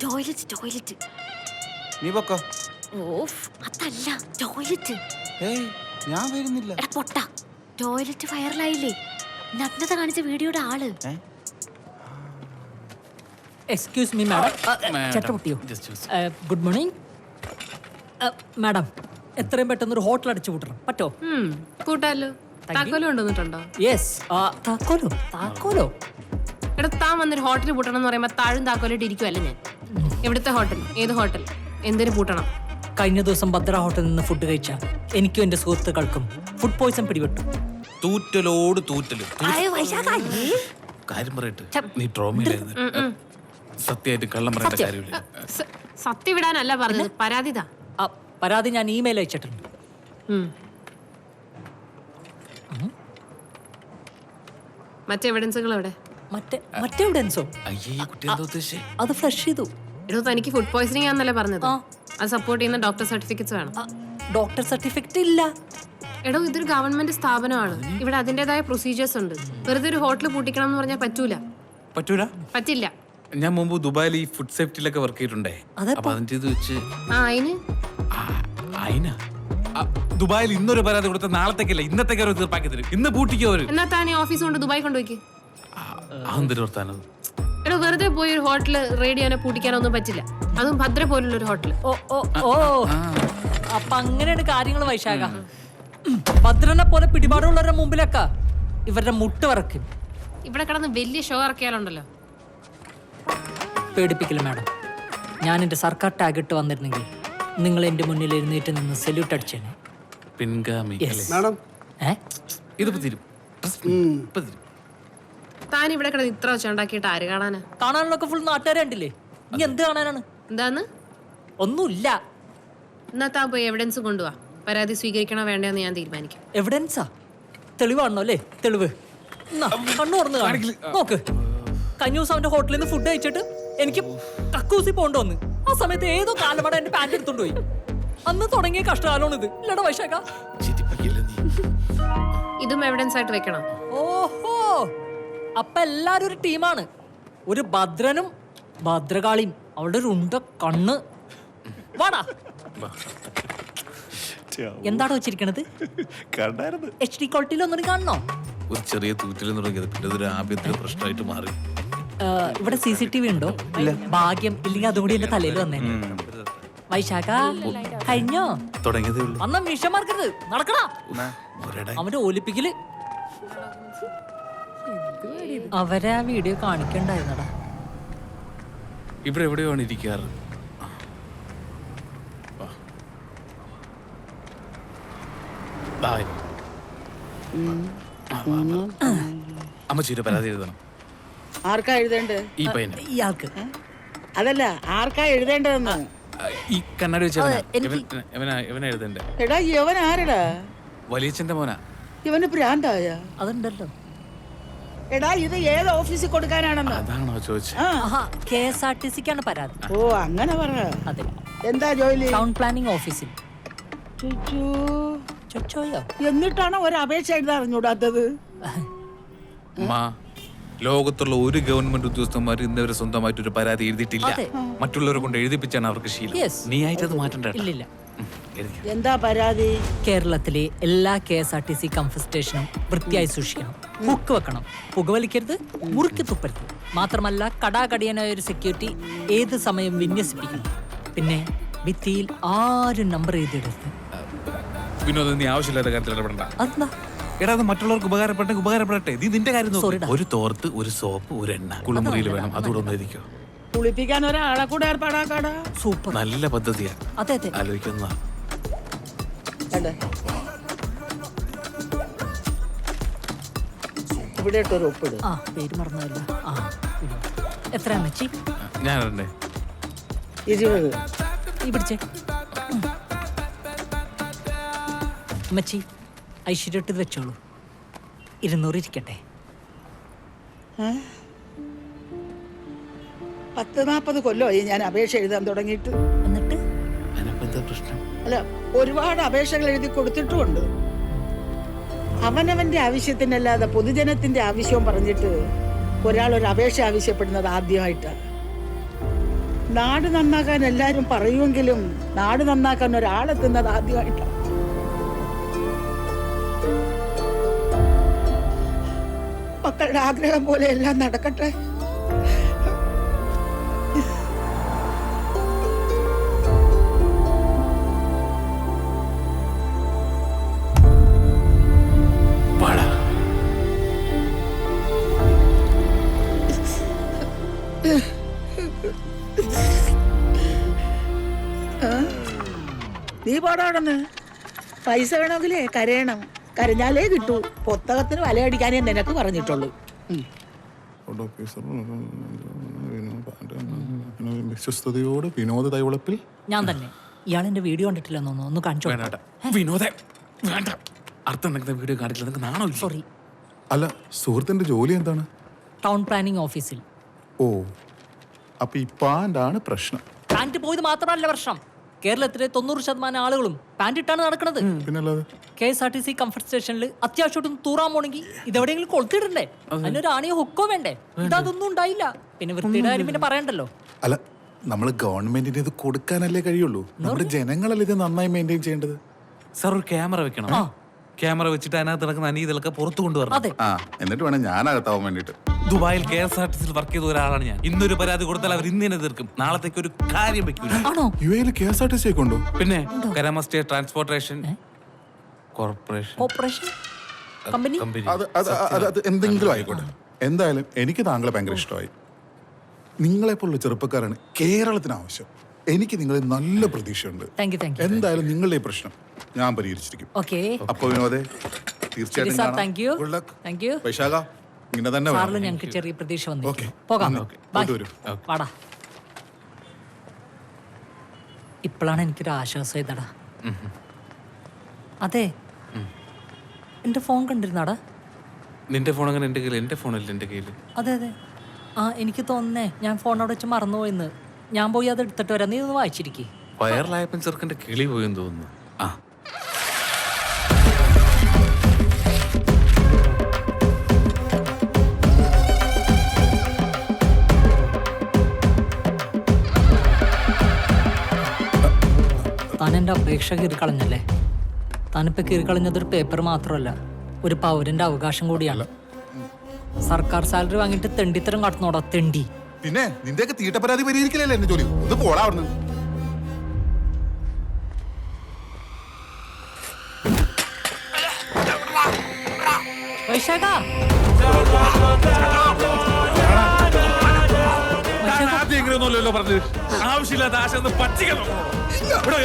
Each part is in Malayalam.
Toilet toilet. നീ പൊക്കോ. ഓഫ്, അതല്ല ടോയ്ലറ്റ്. ഏയ് ഞാൻ വരുന്നില്ല. എടാ പൊട്ട, ടോയ്ലറ്റ് വൈറലായില്ലേ? നഗ്നത കാണിച്ച വീഡിയോയുടെ ആള്. Excuse me madam. ചട്ടപൊട്ടിയോ? Good morning madam. എത്രയും പെട്ടെന്ന് ഒരു ഹോട്ടൽ അടിച്ചു കൂട്ടണം പറ്റോ? കൂട്ടാലോ. താക്കോലോ കൊണ്ടുവന്നിട്ടുണ്ടോ? യെസ്. താക്കോലോ? താക്കോലോ? എടാ, താൻ വന്നൊരു ഹോട്ടൽ പൂട്ടണം എന്ന് പറയുമ്പോ താഴും താക്കോലിട്ട് ഇരിക്കുവല്ലേ ഞാൻ. എവിടുത്തെ ഹോട്ടൽ? ഏത് ഹോട്ടൽ? എന്തിനു പൂട്ടണം? കഴിഞ്ഞ ദിവസം ഭദ്ര ഹോട്ടലിൽ നിന്ന് ഫുഡ് കഴിച്ച എനിക്കും എന്റെ സുഹൃത്തുക്കൾക്കും ഫുഡ് പോയിസൺ പിടിപെട്ടു. തൂറ്റലോട് തൂറ്റല്. കാര്യം പറയട്ടെ, നീ ട്രോമയിലായിരുന്നു. സത്യമായിട്ട് കള്ളം പറയേണ്ട കാര്യമില്ല. സത്യം വിടാനല്ല പറഞ്ഞത്, പരാതിതാ. പരാതി ഞാൻ ഇമെയിൽ അയച്ചിട്ടുണ്ട്. മറ്റേ എവിഡൻസുകൾ എവിടെ? മറ്റേ എവിഡൻസോ? അത് ഫ്ലഷ് ചെയ്തു. എടോ, തനിക്ക് ഫുഡ് പോയിസണിംഗ് ആണെന്നല്ലേ പറഞ്ഞത്? അത് സപ്പോർട്ട് ചെയ്യുന്ന ഡോക്ടർ സർട്ടിഫിക്കറ്റ്സ് വേണം. ഡോക്ടർ സർട്ടിഫിക്കറ്റ് ഇല്ല. എടോ, ഇതൊരു ഗവൺമെന്റ് സ്ഥാപനമാണ്. ഇവിടെ അതിന്റേതായ പ്രൊസീജിയേഴ്സ് ഉണ്ട്. വെറുതെ ഒരു ഹോട്ടൽ പൂട്ടിക്കണം എന്ന് പറഞ്ഞാൽ പറ്റില്ല. ഞാൻ മുമ്പ് ദുബായിൽ ഈ ഫുഡ് സേഫ്റ്റിയിലൊക്കെ വർക്ക് ചെയ്തിട്ടുണ്ടേ. അപ്പൊ അതിന്റെ ഇത് വെച്ച് ദുബായിൽ ഇന്നൊരു പരാതി കൊടുത്ത നാളത്തേക്കല്ല ഇന്നത്തേക്ക് അവർ തീർപ്പാക്കി തരും. ഇന്ന് പൂട്ടിക്കോ അവര്. എന്നാ താൻ ഓഫീസ് കൊണ്ട് ദുബായ് കൊണ്ടുപോയി. എടോ, വെറുതെ പോയി ഒരു ഹോട്ടൽ റെയ്ഡ് ചെയ്യാനോ പൂട്ടിക്കാനോ ഒന്നും പറ്റില്ല. അതും ഭദ്ര പോലുള്ള ഒരു ഹോട്ടൽ. ഓ അപ്പൊ അങ്ങനെയാണ് കാര്യങ്ങൾ. വൈശാഖ, ഭദ്രനെ പോലെ പിടിപാടുള്ളവരുടെ മുമ്പിലൊക്കെ ഇവരുടെ മുട്ട് വറക്കും. ഇവിടെ കിടന്ന് വലിയ ഷോ ഇറക്കിയാലുണ്ടല്ലോ. പേടിപ്പിക്കില്ല മാഡം. ഞാൻ എന്റെ സർക്കാർ ടാഗ് ഇട്ട് വന്നിരുന്നെങ്കിൽ നിങ്ങൾ എന്റെ മുന്നിൽ എഴുന്നേറ്റ് നിന്ന് സല്യൂട്ട് അടിച്ചേനെ. താൻ ഇവിടെ കിടന്ന് ഇത്ര വെച്ച ഉണ്ടാക്കിയിട്ട് ആര് കാണാനാ? കാണാനൊക്കെ ഫുൾ നാട്ടുകാരെ കണ്ടില്ലേ. ഇനി എന്ത് കാണാനാണ്? എന്താന്ന്? ഒന്നുമില്ല. എന്നാ താൻ പോയി എവിഡൻസ് കൊണ്ടുപോവാ. പരാതി സ്വീകരിക്കണോ വേണ്ടെന്ന് ഞാൻ തീരുമാനിക്കും. എവിഡൻസാ? തെളിവാണോ അല്ലേ? തെളിവ് കണ്ണു തുറന്ന് നോക്ക്. കഴിഞ്ഞ ദിവസം അവന്റെ ഹോട്ടലിൽ നിന്ന് ഫുഡ് കഴിച്ചിട്ട് എനിക്ക് കക്കൂസി പോകേണ്ടി വന്ന്. ആ സമയത്ത് ഏതോ കാലമട എന്റെ പാന്റ് എടുത്തോണ്ട് പോയി. അന്ന് തുടങ്ങിയ കഷ്ടകാലമാണ് ഇത്. ഇല്ലടാ വൈശാഖ. ഇതും എവിഡൻസ് ആയിട്ട് വെക്കണം. ഓഹോ, അപ്പൊ എല്ലാരും ഒരു ടീമാണ്. ഒരു ഭദ്രനും ഭദ്രകാളിയും അവളുടെ ഒരു ഉണ്ട കണ്ണ്. വാടാ. എന്താണോ വെച്ചിരിക്കണത്? HD ക്വാളിറ്റിയിൽ ഒന്നും കാണണോ? ഒരു ചെറിയ തൂറ്റൽ തുടങ്ങിയത് പിന്നെ അതൊരു ആഭ്യന്തര പ്രശ്നമായിട്ട് മാറി. ഇവിടെ CCTV ഉണ്ടോ? ഭാഗ്യം. ഇല്ലെങ്കിൽ അതുകൂടി എന്റെ തലയിൽ വന്നേ. വൈശാഖ, കഴിഞ്ഞോ? തുടങ്ങിയതേ ഉള്ളൂ. അന്ന് മിഷന്മാർക്കരുത്. നടക്കടാ. അവന്റെ ഒലിപ്പിക്കല്. അവരെ ആ വീഡിയോ കാണിക്കണ്ടായിരുന്നടാ. ഇവിടെ എവിടെയാണ് ഇരിക്കാറ്? അമ്മച്ചീരെ പരാതി എഴുതണം. ആർക്കാ എഴുതേണ്ടത്? ഈ പയ്യന്. ഇയാൾക്ക് അതല്ല, ആർക്കാ എഴുതേണ്ടതെന്ന്. ഈ കണ്ണാടി വെച്ച ഇവനാ എഴുതണ്ടേ. എടാ, ഇവൻ ആരടാ? വലിയച്ഛന്റെ മോനാ. ഇവന് ഭ്രാന്തായ? അതുണ്ടല്ലോ. എടാ, ഇത് ഏത് ഓഫീസിൽ കൊടുക്കാനാണെന്ന്? അതാണോ ചോദിച്ചത്? KSRTCക്കാണ് പരാതി. ഓ, അങ്ങനെ പറ. അതെ. എന്താ ജോലി? ടൗൺ പ്ലാനിംഗ് ഓഫീസിൽ. എന്നിട്ടാണ് ഒരു അപേക്ഷ എഴുതാൻ അറിഞ്ഞൂടാത്തത്? ലോകത്തുള്ള ഒരു ഗവൺമെന്റ് ഉദ്യോഗസ്ഥന്മാർ ഇന്നവരെ സ്വന്തമായിട്ട് ഒരു പരാതി എഴുതിയിട്ടില്ല. മറ്റുള്ളവരെ കൊണ്ട് എഴുതിപ്പിച്ചാണ് അവർക്ക് ശീലം. നീ ആയിട്ടത് മാറ്റണ്ട. എന്താ പരാതി? കേരളത്തിലെ എല്ലാ KSRTC കംഫർട്ട് സ്റ്റേഷനും വൃത്തിയായി സൂക്ഷിക്കണം. ഹുക്ക് വെക്കണം. പുകവലിക്കരുത്, മുറുക്കി തുപ്പരുത്. മാത്രമല്ല കടാകടിയനായ ഒരു സെക്യൂരിറ്റി ഏത് സമയം വിന്യസിപ്പിക്കണം. പിന്നെ ഭിത്തിയിൽ ആരും നമ്പർ എഴുതിയിടരുത്. വിനോദ, നീ ആവശ്യമില്ലാത്ത കാര്യത്തിൽ ഇടപെടണ്ട. അതെന്താ? എടാ, അത് മറ്റുള്ളവർക്ക് ഉപകാരപ്പെടട്ടെ. നീ നിന്റെ കാര്യം നോക്ക്. ഒരു തോർത്ത്, ഒരു സോപ്പ്, ഒരു എണ്ണ കുളിമുറിയിൽ വേണം. അതുകൂടെ ഒന്ന് ഇരിക്കോ. കുളിപ്പിക്കാൻ ഒരാളെ കൂടെ ഏർപ്പാടാക്കാടാ. സൂപ്പർ, നല്ല പദ്ധതിയാ. അതെ ആലോചിക്കുന്ന ഇവിടെ ഇട്ടൊരു ഒപ്പിട്. പേര് മറന്നല്ല. എത്ര അമ്മച്ചി? ഞാൻ 20. ഈ പിടിച്ചേ അമ്മച്ചി. ഐശ്വര്യട്ട് ഇത് വെച്ചോളൂ. 200 ഇരിക്കട്ടെ. 10-40 കൊല്ലമായി ഞാൻ അപേക്ഷ എഴുതാൻ തുടങ്ങിയിട്ട്. എന്നിട്ട് അല്ല, ഒരുപാട് അപേക്ഷകൾ എഴുതി കൊടുത്തിട്ടുമുണ്ട്. അവനവന്റെ ആവശ്യത്തിനല്ലാതെ പൊതുജനത്തിന്റെ ആവശ്യവും പറഞ്ഞിട്ട് ഒരാൾ ഒരു അപേക്ഷ ആവശ്യപ്പെടുന്നത് ആദ്യമായിട്ടാണ്. നാട് നന്നാക്കാൻ എല്ലാരും പറയുമെങ്കിലും നാട് നന്നാക്കാൻ ഒരാളെത്തുന്നത് ആദ്യമായിട്ടാണ്. മക്കളുടെ ആഗ്രഹം പോലെ എല്ലാം നടക്കട്ടെ. നീ പാടാണെന്ന് പൈസ വേണമെങ്കിലേ കരയണം, കരഞ്ഞാലേ കിട്ടൂ. പുസ്തകത്തിന് വലയടിക്കാനേ നിനക്ക് പറഞ്ഞിട്ടുള്ളൂ. വിശ്വസ്തയോട് വിനോദ തൈവളപ്പിൽ ഞാൻ തന്നെ. ഇയാൾ എന്റെ വീഡിയോ കണ്ടിട്ടില്ലെന്നോ? ഒന്ന് കാണിച്ചോ. വിനോദേ വേണ്ട, അർത്ഥം എന്തെങ്കിലും വീഡിയോ കാണിച്ചില്ല. നിങ്ങൾക്ക് നാണോ? സോറി. അല്ല, സുഹൃത്തിന്റെ ജോലി എന്താണ്? ടൗൺ പ്ലാനിംഗ് ഓഫീസിൽ. ഓ, അപ്പൊ ഈ പാൻ്റാണ് പ്രശ്നം. പാന്റ് പോയത് മാത്രമല്ല പ്രശ്നം. കേരളത്തിലെ 90% ആളുകളും പാന്റ് ഇട്ടാണ് നടക്കുന്നത്. പിന്നല്ലാതെ KSRTC കംഫർട്ട് സ്റ്റേഷനിൽ അത്യാവശ്യം തൂറാൻ പോണെങ്കിൽ ഇതെവിടെയെങ്കിലും കൊളുത്തിടണ്ടേ? അതിനൊരു ആണിയോ ഹുക്കോ വേണ്ടേ? ഇതൊന്നും ഉണ്ടായില്ല. പിന്നെ വൃത്തിയുടെ കാര്യം പിന്നെ പറയണ്ടല്ലോ. അല്ല, നമ്മൾ ഗവൺമെന്റിന് ഇത് കൊടുക്കാനല്ലേ കഴിയുള്ളൂ. നമ്മുടെ ജനങ്ങളല്ലേ ഇത് നന്നായി മെയിൻറ്റെയിൻ ചെയ്യേണ്ടത്. സാർ ഒരു ക്യാമറ വെക്കണം. ക്യാമറ വെച്ചിട്ട് അതിനകത്ത് നടക്കുന്ന അനീതികളൊക്കെ പുറത്തു കൊണ്ടുവരണം. അതെ. ആ, എന്നിട്ട് വേണം ഞാനകത്താവാൻ വേണ്ടിട്ട്. ദുബായിൽ KSRTC വർക്ക് ചെയ്ത ഒരാളാണ് ഞാൻ. ഇന്നൊരു പരാതി കൊടുത്താൽ അവർ ഇന്ന് തന്നെ തീർക്കും. നാളത്തേക്ക് ഒരു കാര്യം വെക്കൂല. ആണോ? UAE KSRTC കൊണ്ടോ? പിന്നെ Karama state transportation corporation corporation company. അത് എന്തെങ്കിലും ആയിക്കോട്ടെ. എന്തായാലും എനിക്ക് താങ്കളെ ഭയങ്കര ഇഷ്ടമായി. നിങ്ങളെപ്പോലുള്ള ചെറുപ്പക്കാരാണ് കേരളത്തിന് ആവശ്യം. എനിക്ക് നിങ്ങളിൽ നല്ല പ്രതീക്ഷയുണ്ട്. Thank you. എന്തായാലും നിങ്ങളുടെ ഈ പ്രശ്നം ഞാൻ പരിഹരിച്ചിരിക്കും. ഓക്കെ. അപ്പൊ വിനോദേ, തീർച്ചയായിട്ടും കാണാം. Thank you. Good luck. Thank you. Vaishakh, ഇങ്ങനെ തന്നെ വേണം. സാറിലും ഞങ്ങൾക്ക് ചെറിയ പ്രതീക്ഷ വന്നു. ഓക്കെ. പോകാം. ഓക്കെ. ബൈ. പോയിട്ട് വരൂ. വാടാ. ഇപ്പോഴാണ് എനിക്കൊരു ആശ്വാസം ഇതടാ. അതെ, എന്റെ ഫോൺ കണ്ടിരുന്നാടാ. നിന്റെ ഫോൺ അങ്ങനെ എന്റെ കയ്യിൽ? എന്റെ ഫോണല്ല എന്റെ കയ്യിൽ. അതെ അതെ. ആ, എനിക്ക് തോന്നുന്നേ ഞാൻ ഫോൺ അവിടെ വെച്ച് മറന്നുപോയിന്ന്. ഞാൻ പോയി അത് എടുത്തിട്ട് വരാം. നീ ഒന്ന് വായിച്ചിരിക്കേ. വയറിലായപ്പൻ ചെറുക്കന്റെ കിളി പോയെന്ന് തോന്നുന്നു. ആ, താൻ എൻ്റെ അപേക്ഷ കീറിക്കളഞ്ഞല്ലേ? താനിപ്പോൾ കീറിക്കളഞ്ഞതൊരു പേപ്പർ മാത്രമല്ല, ഒരു പൗരന്റെ അവകാശം കൂടിയാണ്. സർക്കാർ സാലറി വാങ്ങിയിട്ട് തെണ്ടിത്തരം കാട്ടുന്നോടാ തെണ്ടി. പിന്നെ നിന്റെയൊക്കെ തീട്ടപ്പരാതി പരിഹരിക്കലല്ലേ എന്റെ ജോലി. ഇത് പോടാ അവിടുന്ന്. വൈശാഖ, ആദ്യമല്ലോ പറഞ്ഞത് ആവശ്യമില്ലാത്ത ആശ പറ്റിക്കണം.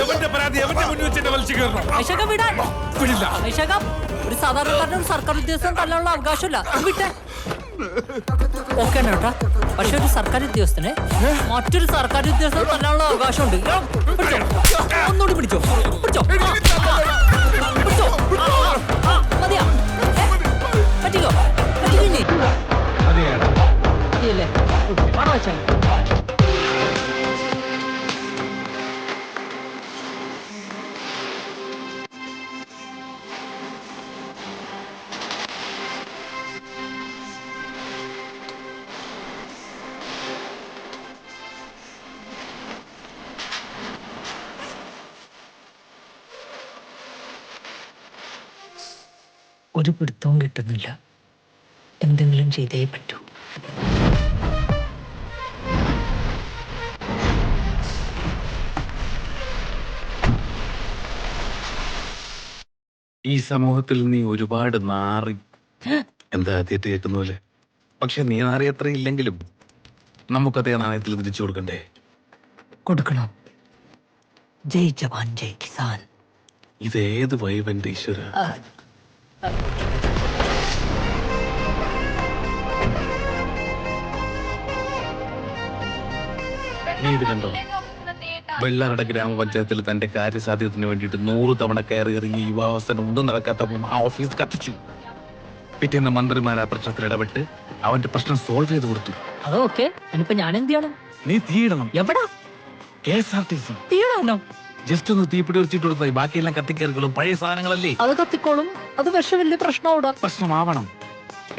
എവന്റെ പരാതി എവന്റെ മുന്നിൽ വെച്ചിട്ട് വലിച്ചു കയറണം. വൈശാഖ വിടാൻ. വിടില്ല. വൈശാഖ, ഒരു സാധാരണക്കാരന് ഒരു സർക്കാർ ഉദ്യോഗസ്ഥൻ തല്ലാനുള്ള അവകാശമില്ല. വിട്ടെ. ഓക്കെ കേട്ടാ, പക്ഷെ ഒരു സർക്കാർ ഉദ്യോഗസ്ഥന് മറ്റൊരു സർക്കാർ ഉദ്യോഗസ്ഥൻ തല്ലാനുള്ള അവകാശമുണ്ട്. ഒന്നുകൂടി പിടിച്ചോ. പിടിച്ചോ. പിടിച്ചോ. മതിയാ? പറ്റിക്കോ? പറ്റിക്കില്ലേ? ഇല്ലേ? പണം വെച്ചാൽ ഒരു പിടുത്തവും കിട്ടുന്നില്ല. എന്തെങ്കിലും ചെയ്തേ പറ്റൂ. ഈ സമൂഹത്തിൽ നീ ഒരുപാട് നാറി. എന്താ ആദ്യമായിട്ട് കേൾക്കുന്ന പോലെ? പക്ഷെ നീ നാറി അത്ര ഇല്ലെങ്കിലും നമുക്കതേ നാണയത്തിൽ തിരിച്ചു കൊടുക്കണ്ടേ? കൊടുക്കണം. ജയ് ജവാൻ ജയ് കിസാൻ. ഇതേത് വൈവന്റെ ഈശ്വര? നീ ഇത് കണ്ടോ? വെള്ളാറട ഗ്രാമപഞ്ചായത്തിൽ തന്റെ കാര്യസാധ്യത്തിന് വേണ്ടിയിട്ട് 100 തവണ കയറി ഇറങ്ങി യുവാവസ്ഥ ഒന്നും നടക്കാത്തപ്പോൾ ആ ഓഫീസ് കത്തിച്ചു. പിറ്റേന്ന് മന്ത്രിമാർ ആ പ്രശ്നത്തിൽ ഇടപെട്ട് അവന്റെ പ്രശ്നം സോൾവ് ചെയ്ത് കൊടുത്തു. അതൊക്കെ ഇനിയിപ്പോ ഞാൻ എന്ത് ചെയ്യണം? നീ തീയിടണം. എവിടാ? KSRTC. തീടാനോ? ജസ്റ്റ് ഒന്ന് തീപ്പിടി വെച്ചിട്ട് കൊടുത്തായി. ബാക്കിയെല്ലാം കത്തിക്കയറുകളും പഴയ സാധനങ്ങളല്ലേ. അത് കത്തിക്കോളും. അത് വലിയ പ്രശ്നം. പ്രശ്നമാവണം.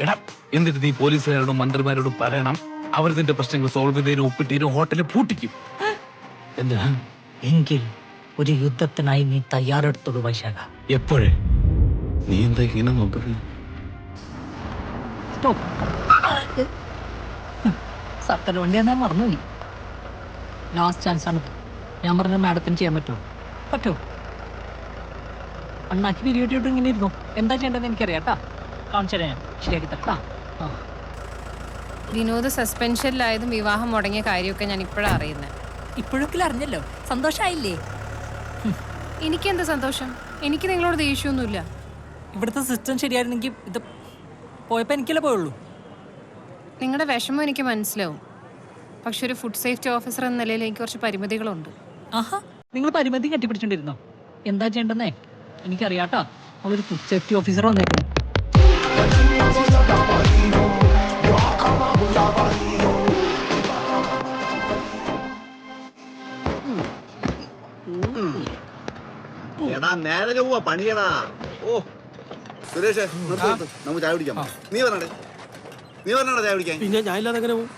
എടാ, എന്നിട്ട് നീ പോലീസുകാരോടും മന്ത്രിമാരോടും പറയണം അവർ നിന്റെ പ്രശ്നങ്ങൾ സോൾവ് ചെയ്തതിനും ഒപ്പിട്ടതിനും ഹോട്ടലിൽ പൂട്ടിക്കും. എന്താ എങ്കിൽ ഒരു യുദ്ധത്തിനായി നീ തയ്യാറെടുത്തോളൂ വൈശാഖ. എപ്പോഴേ? നീ എന്താ ഇങ്ങനെ നോക്കുന്നത്? സർക്കാർ വണ്ടി ഞാൻ മറന്നുപോയി. ലാസ്റ്റ് ചാൻസ് ആണ്. ഞാൻ പറഞ്ഞ മാഡത്തിന് ചെയ്യാൻ പറ്റുമോ? പറ്റുമോ? അണ്ണാക്കി പിരിയോട്ട് ഇങ്ങനെ ഇരുന്നു. എന്താ ചെയ്യേണ്ടതെന്ന് എനിക്കറിയാം കേട്ടാ. കാണിച്ചു തരാം, ശരിയാക്കി തട്ടാ. ആ വിനോദ് സസ്പെൻഷനിലായതും വിവാഹം മുടങ്ങിയ കാര്യമൊക്കെ ഞാൻ ഇപ്പോഴാണ് അറിയുന്നത്. ഇപ്പോഴൊക്കെ അറിഞ്ഞല്ലോ, സന്തോഷമായില്ലേ? എനിക്കെന്താ സന്തോഷം? എനിക്ക് നിങ്ങളോട് ദേഷ്യമൊന്നുമില്ല. ഇവിടുത്തെ സിസ്റ്റം ശരിയായിരുന്നെങ്കിൽ ഇത് പോയപ്പോൾ എനിക്കല്ലേ പോയുള്ളൂ. നിങ്ങളുടെ വിഷമം എനിക്ക് മനസ്സിലാവും. പക്ഷെ ഒരു ഫുഡ് സേഫ്റ്റി ഓഫീസർ എന്ന നിലയിൽ എനിക്ക് കുറച്ച് പരിമിതികളുണ്ട്. ആഹാ, നിങ്ങൾ പരിമിതി കെട്ടിപ്പിടിച്ചോണ്ടിരുന്നോ? എന്താ ചെയ്യേണ്ടെന്നേ എനിക്കറിയാട്ടോ. അവര് ഫുഡ് സേഫ്റ്റി ഓഫീസർ വന്നേക്കുന്നു. എടാ നേരെ പോവാ പണിയടാ. ഓ സുരേഷ് നമുക്ക് ചായ കുടിക്കാം. നീ പറഞ്ഞേ ചായ കുടിക്കാൻ. പിന്നെ ഞാൻ ഇല്ലാതെ എങ്ങനെ പോകും?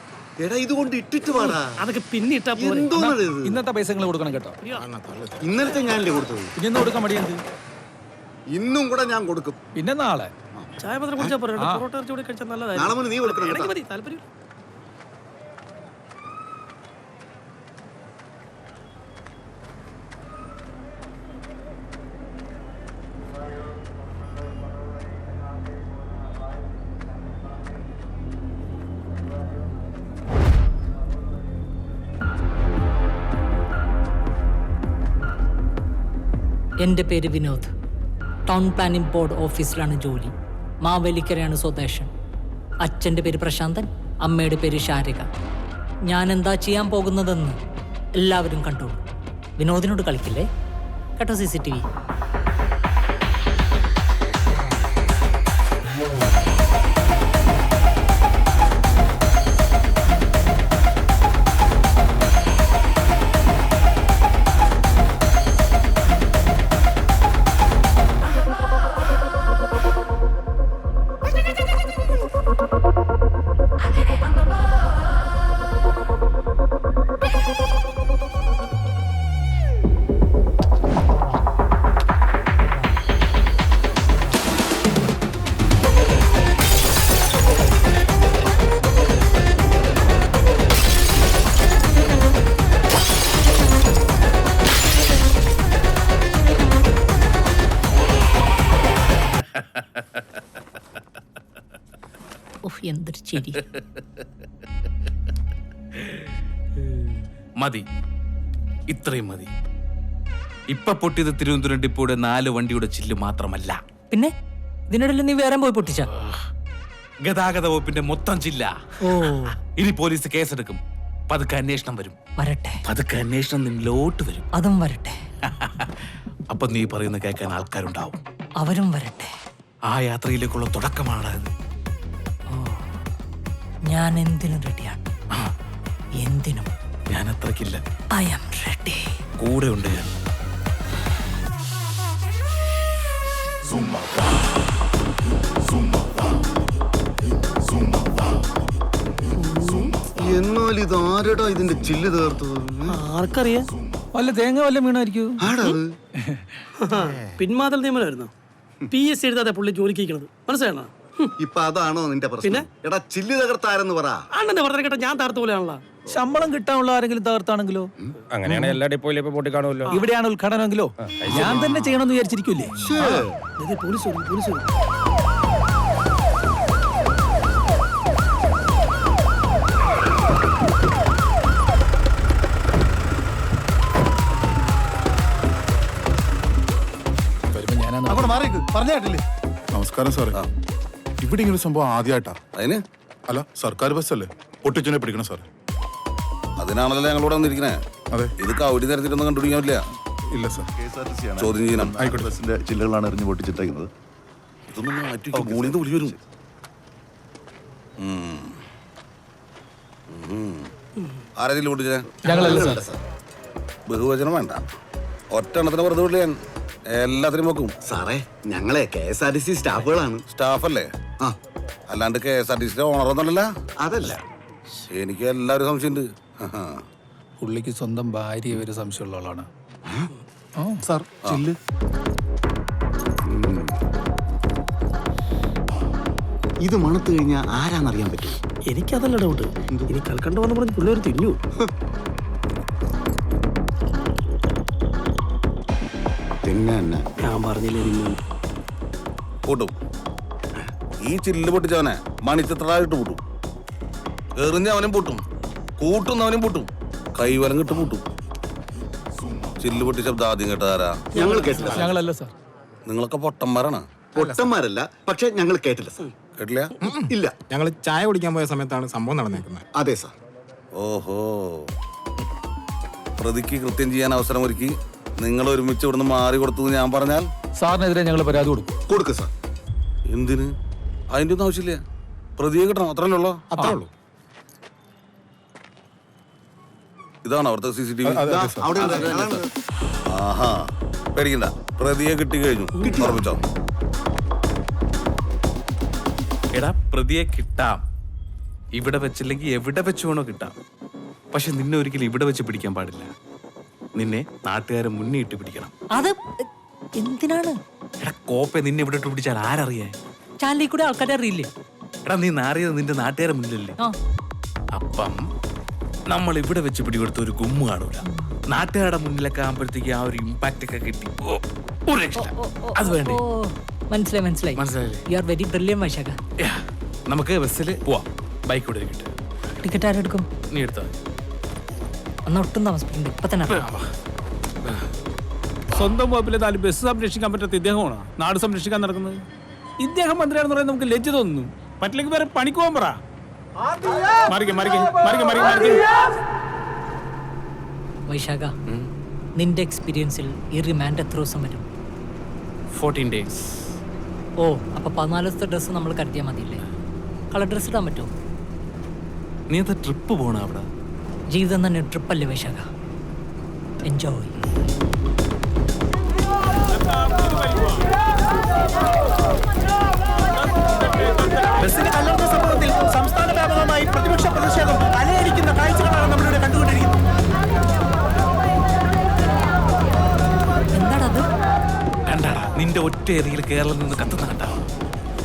എടാ ഇതുകൊണ്ട് ഇട്ടിട്ട് പാടാ. അതൊക്കെ പിന്നെ ഇട്ടാ എന്തോന്നത് ഇത്? ഇന്നത്തെ പൈസ നിങ്ങൾ കൊടുക്കണം കേട്ടോ. ഇന്നലത്തെ ഞാനല്ലേ കൊടുത്തത്? പിന്നെ കൊടുക്കാൻ മടിയെന്ത്? ഇന്നും കൂടെ ഞാൻ കൊടുക്കും. പിന്നെ നാളെ ചായ പത്രം കുടിച്ചാൽ പോരാ, പൊറോട്ട ഇറച്ചി കൂടി കഴിച്ചാൽ നാളെ നല്ലതായിരുന്നു. മുതൽ നീ കൊടുക്കണം എനിക്ക് കേട്ടോ. മതി, താല്പര്യം. എൻ്റെ പേര് വിനോദ്. ടൗൺ പ്ലാനിംഗ് ബോർഡ് ഓഫീസിലാണ് ജോലി. മാവേലിക്കരയാണ് സ്വദേശം. അച്ഛൻ്റെ പേര് പ്രശാന്തൻ, അമ്മയുടെ പേര് ശാരിക. ഞാൻ എന്താ ചെയ്യാൻ പോകുന്നതെന്ന് എല്ലാവരും കണ്ടോളൂ. വിനോദിനോട് കളിക്കില്ലേ കേട്ടോ. CCTV. എന്തൊരു ചിരി. മതി, ഇത്രയും മതി. ഇപ്പൊ പൊട്ടിയത് തിരുവനന്തപുരം ഡിപ്പോയുടെ 4 വണ്ടിയുടെ ചില്ല് മാത്രമല്ല, പിന്നെ ഇതിനിടയിൽ നീ വേറെ പോയി പൊട്ടിച്ച ഗതാഗത വകുപ്പിന്റെ മൊത്തം ചില്ല. ഇനി പോലീസ് കേസെടുക്കും. പതുക്കെ അന്വേഷണം വരും. വരട്ടെ. പതുക്കെ അന്വേഷണം നിന്നിലോട്ട് വരും. അതും വരട്ടെ. അപ്പൊ നീ പറയുന്ന കേൾക്കാൻ ആൾക്കാരുണ്ടാവും. അവരും വരട്ടെ. ആ യാത്രയിലേക്കുള്ള തുടക്കമാണ്. ഞാൻ എന്തിനും റെഡിയാണ്. എന്തിനും. ഞാൻ അത്രക്കില്ല. I am ready. കൂടെ ഉണ്ട് ഞാൻ. എന്നാൽ ഇത് ആരടാ ഇതിന്റെ ചില്ല് തീർത്തത്? ആർക്കറിയാം? വല്ല തേങ്ങ വല്ല വീണായിരിക്കൂ. പിന്മാതൽ നിയമനമായിരുന്നു. PSC എഴുതാതെ പുള്ളി ജോലിക്ക് ഇരിക്കണത് മനസ്സിലാണോ? ഇപ്പൊ അതാണോ നിന്റെ പ്രശ്നം? എടാ ചില്ല് തകർത്താരെന്ന് പറ. അണ്ണന്റെ പറഞ്ഞ കേട്ടോ, ഞാൻ തകർത്ത പോലെയാണല്ലോ. ശമ്പളം കിട്ടാനുള്ള ആരെങ്കിലും തകർത്താണെങ്കിലോ? അങ്ങനെയാണ് എല്ലാ ഡിപ്പോയിലും ഇപ്പൊ പൊട്ടി കാണുമല്ലോ. ഇവിടെയാണ് ഉദ്ഘാടനമെങ്കിലോ ഞാൻ തന്നെ ചെയ്യണമെന്ന് വിചാരിച്ചിരിക്കൂലേ? പോലീസ് വരും, പോലീസ് വരും. നമസ്കാരം സാറേ. ഇവിടെ ഇങ്ങനെ സംഭവം ആദ്യമായിട്ടാ. അതിന് അല്ല, സർക്കാർ ബസ്സല്ലേ പൊട്ടിച്ചനെ പിടിക്കണം സാറേ. അതിനാണല്ലോ ഞങ്ങളോട് വന്നിരിക്കണേ. അതെ. ഇത് കൗടി തരത്തിലൊന്നും കണ്ടുപിടിക്കാൻ പറ്റില്ല. ഇല്ല സാർ. ചോദ്യം ചെയ്യണം. ബസ്സിന്റെ ചില്ലുകളാണ് എറിഞ്ഞു പൊട്ടിച്ചിട്ടേക്കുന്നത്. ഇതൊന്നും മൂളിന്ന് വിളി വരും. ആരാ ചില്ല് പൊട്ടിച്ചേ? ഞങ്ങളല്ല സാർ. ബഹുവചനം വേണ്ട, ഒറ്റ എണ്ണത്തിന് വെറുതെ വിളിയ എല്ലാത്തിനും വെക്കും. സാറേ, ഞങ്ങളെ KSRTC സ്റ്റാഫുകളാണ്. സ്റ്റാഫല്ലേ? അല്ലാണ്ട് KSRTC ഓണറൊന്നുമല്ല. അതല്ല, എനിക്ക് എല്ലാവരും സംശയമുണ്ട്. പുള്ളിക്ക് സ്വന്തം ഭാര്യ വരെ സംശയമുള്ള ആളാണ്. സാർ ചില്ല്. ഇത് മണത്ത് കഴിഞ്ഞാൽ ആരാന്നറിയാൻ പറ്റും. എനിക്കതല്ല ഡൗട്ട്. ഇനി കൽക്കണ്ട വന്ന് പറഞ്ഞ് പിള്ളേർ തിന്നു. പിന്നെ തന്നെ ഞാൻ പറഞ്ഞില്ലേ തിന്നു. കൂട്ടും. ഈ ചില്ല് പൊട്ടിച്ചവനെ മണിച്ചിത്രായിട്ട് പൂട്ടും. എറിഞ്ഞവനും പൊട്ടും, കൂട്ടുന്നവനും പൊട്ടും, കൈവലം കിട്ട് പൂട്ടും. ചില്ല് പൊട്ടി ശബ്ദം ആദ്യം കേട്ടതാരാ? ഞങ്ങൾ കേട്ടില്ല. ഞങ്ങളല്ല സാർ. നിങ്ങളൊക്കെ പൊട്ടന്മാരാണ്. പൊട്ടന്മാരല്ല, പക്ഷെ ഞങ്ങൾ കേട്ടില്ല സാർ. കേട്ടില്ല? ഇല്ല. ഞങ്ങൾ ചായ കുടിക്കാൻ പോയ സമയത്താണ് സംഭവം നടന്നേക്കുന്നത്. അതെ സാർ. ഓഹോ, പ്രതിക്ക് കൃത്യം ചെയ്യാൻ അവസരം ഒരുക്കി നിങ്ങൾ ഒരുമിച്ച് ഇവിടുന്ന് മാറി കൊടുത്തു ഞാൻ പറഞ്ഞാൽ സാറിനെതിരെ ഞങ്ങൾ പരാതി കൊടുക്കും. കൊടുക്ക് സാർ. എന്തിന്? അതിന്റെ ഒന്നും ആവശ്യമില്ല. പ്രതിയെ കിട്ടണം, അത്രയല്ലേ ഉള്ളൂ. അത്രേ ഉള്ളൂ. ഇതാണ് അവിടുത്തെ CCTV. അവിടെ ഉണ്ട്. ആഹാ, പേടിക്കണ്ട, പ്രതിയെ കിട്ടി കഴിഞ്ഞു. ഉറപ്പിച്ചോ? എടാ, പ്രതിയെ കിട്ടാം. ഇവിടെ വെച്ചില്ലെങ്കിൽ എവിടെ വെച്ച് വേണോ കിട്ടാം. പക്ഷെ നിന്നെ ഒരിക്കലും ഇവിടെ വെച്ച് പിടിക്കാൻ പാടില്ല. നിന്നെ നാട്ടുകാരെ മുന്നേ ഇട്ട് പിടിക്കണം. അത് എന്തിനാണ്? എടാ കോപ്പെ, നിന്നെ ഇവിടെ ഇട്ട് പിടിച്ചാൽ ആരറിയാൻ? ചാനലിൽ കൂടെ ആൾക്കാരെ അറിയില്ലേ? എടാ നീ നാറിയത് നിന്റെ നാട്ടുകാരെ മുന്നിലല്ലേ? ആ, അപ്പം നമ്മൾ ഇവിടെ വെച്ച് പിടികൊടുത്ത ഒരു ഗുമ്മ് കാണൂല. നാട്ടുകാരുടെ മുന്നിലൊക്കെ ആകുമ്പോഴത്തേക്ക് ആ ഒരു ഇമ്പാക്റ്റ് ഒക്കെ കിട്ടി. ഒരു രക്ഷ. അത് വേണ്ടേ? ഓ, മനസ്സിലായി മനസ്സിലായി. മനസ്സിലായില്ലേ? യു ആർ വെരി ബ്രില്യൻ വൈശാഖ. യാ, നമുക്ക് ബസ്സിൽ പോവാം. ബൈക്ക് ഇവിടെ ഇരിക്കട്ടെ. ടിക്കറ്റ് ആരെടുക്കും? നീ എടുത്താ മതി. അന്ന് ഒട്ടും താമസിക്കണ്ട, ഇപ്പൊ തന്നെ ഇറങ്ങാം. സ്വന്തം വകുപ്പിലെ 4 ബസ് സംരക്ഷിക്കാൻ പറ്റാത്ത ഇദ്ദേഹമാണോ നാട് സംരക്ഷിക്കാൻ നടക്കുന്നത്? ഇദ്ദേഹം മന്ത്രിയാണെന്ന് പറയാൻ നമുക്ക് ലജ്ജ തോന്നുന്നു. പറ്റില്ലെങ്കിൽ വേറെ പണിക്ക് പോകാൻ പറ. വൈശാഖ, നിന്റെ എക്സ്പീരിയൻസിൽ ഈ റിമാൻഡ് എത്ര ദിവസം വരും? 14 days. ഓ, അപ്പൊ 14 ദിവസത്തെ ഡ്രസ്സ് നമ്മൾ കരുതിയാൽ മതിയല്ലേ? കളർ ഡ്രസ്സ് ഇടാൻ പറ്റുമോ? നീ എന്താ ട്രിപ്പ് പോണ അവിടെ? ജീവിതം തന്നെ ട്രിപ്പല്ലേ വൈശാഖ? എൻജോയ്. ബസ്സിന് കല്ലെടുത്ത സംഭവത്തിൽ സംസ്ഥാന വ്യാപകമായി പ്രതിപക്ഷ പ്രതിഷേധം അലയടിക്കുന്ന കാഴ്ചകളാണ് നമ്മളിവിടെ കണ്ടുകൊണ്ടിരിക്കുന്നത്. എന്താണത്? കണ്ടാടാ, നിന്റെ ഒറ്റ ഏരിയയിൽ കേരളം നിന്ന് കത്തുന്ന കണ്ടാ?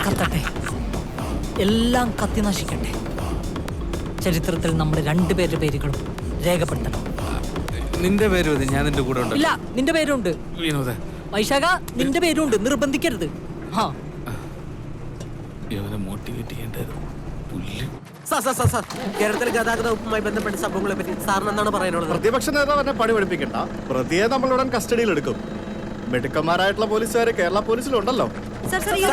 കത്തട്ടെ, എല്ലാം കത്തി നശിക്കട്ടെ. ചരിത്രത്തിൽ നമ്മൾ 2 പേരുടെ പേരുകളും രേഖപ്പെടുത്തണം. നിന്റെ പേരും അതെ, ഞാൻ നിന്റെ കൂടെ ഉണ്ട്. ഇല്ല, നിന്റെ പേരുണ്ട്. വിനോദ, വൈശാഖ, നിന്റെ പേരുണ്ട്. നിർബന്ധിക്കരുത്. ആ, ഇവനെ മോട്ടിവേറ്റ് ചെയ്യേണ്ടായിരുന്നു. പുല്ല്. കേരളത്തിലെ ഗതാഗത വകുപ്പുമായി ബന്ധപ്പെട്ട സംഭവങ്ങളെ പറ്റി സാറിന് എന്താണ് പറയാനുള്ളത്? പ്രതിപക്ഷ നേതാവിനെ പണി പഠിപ്പിക്കണ്ട. പ്രതിയെ നമ്മളുടൻ കസ്റ്റഡിയിൽ എടുക്കും. മിടുക്കന്മാരായിട്ടുള്ള പോലീസുകാർ കേരള പോലീസിലുണ്ടല്ലോ. സർ, സർ, ഈ